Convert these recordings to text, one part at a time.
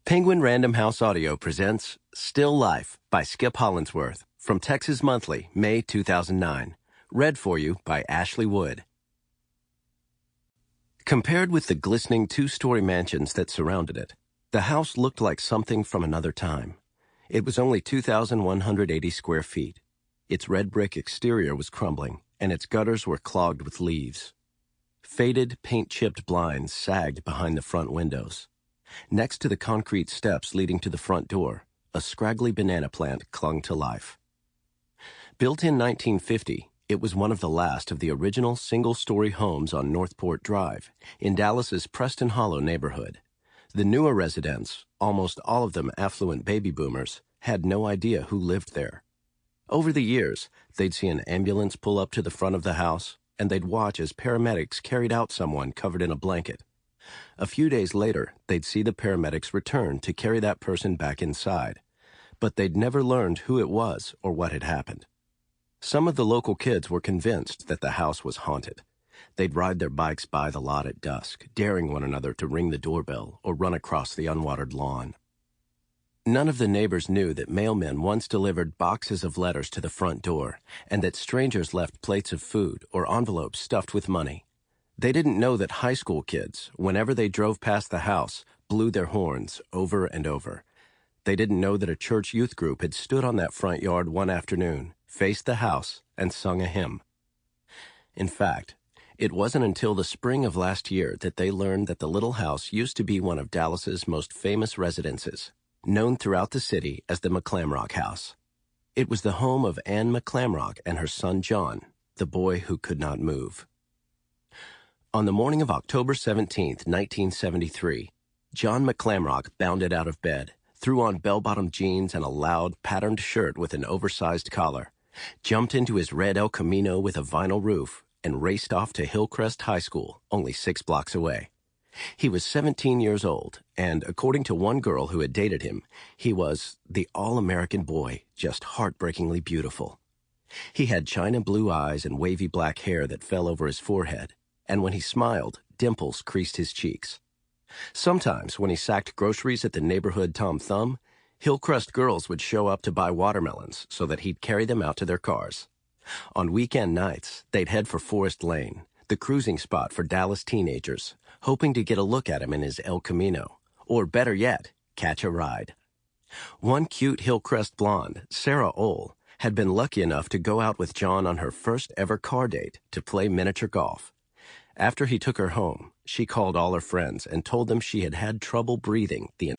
Penguin Random House Audio presents Still Life by Skip Hollandsworth from Texas Monthly, May 2009. Read for you by Ashley Wood. Compared with the glistening two-story mansions that surrounded it, the house looked like something from another time. It was only 2,180 square feet. Its red brick exterior was crumbling, and its gutters were clogged with leaves. Faded, paint-chipped blinds sagged behind the front windows. Next to the concrete steps leading to the front door, a scraggly banana plant clung to life. Built in 1950, it was one of the last of the original single-story homes on Northport Drive in Dallas's Preston Hollow neighborhood. The newer residents, almost all of them affluent baby boomers, had no idea who lived there. Over the years, they'd see an ambulance pull up to the front of the house, and they'd watch as paramedics carried out someone covered in a blanket. A few days later, they'd see the paramedics return to carry that person back inside, but they'd never learned who it was or what had happened. Some of the local kids were convinced that the house was haunted. They'd ride their bikes by the lot at dusk, daring one another to ring the doorbell or run across the unwatered lawn. None of the neighbors knew that mailmen once delivered boxes of letters to the front door and that strangers left plates of food or envelopes stuffed with money. They didn't know that high school kids, whenever they drove past the house, blew their horns over and over. They didn't know that a church youth group had stood on that front yard one afternoon, faced the house, and sung a hymn. In fact, it wasn't until the spring of last year that they learned that the little house used to be one of Dallas's most famous residences, known throughout the city as the McClamrock House. It was the home of Anne McClamrock and her son John, the boy who could not move. On the morning of October 17, 1973, John McClamrock bounded out of bed, threw on bell-bottom jeans and a loud, patterned shirt with an oversized collar, jumped into his red El Camino with a vinyl roof, and raced off to Hillcrest High School, only 6 blocks away. He was 17 years old, and according to one girl who had dated him, he was the all-American boy, just heartbreakingly beautiful. He had china blue eyes and wavy black hair that fell over his forehead, and when he smiled, dimples creased his cheeks. Sometimes, when he sacked groceries at the neighborhood Tom Thumb, Hillcrest girls would show up to buy watermelons so that he'd carry them out to their cars. On weekend nights, they'd head for Forest Lane, the cruising spot for Dallas teenagers, hoping to get a look at him in his El Camino, or better yet, catch a ride. One cute Hillcrest blonde, Sarah Ohl, had been lucky enough to go out with John on her first ever car date to play miniature golf. After he took her home, she called all her friends and told them she had had trouble breathing the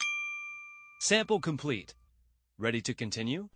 Sample complete. Ready to continue?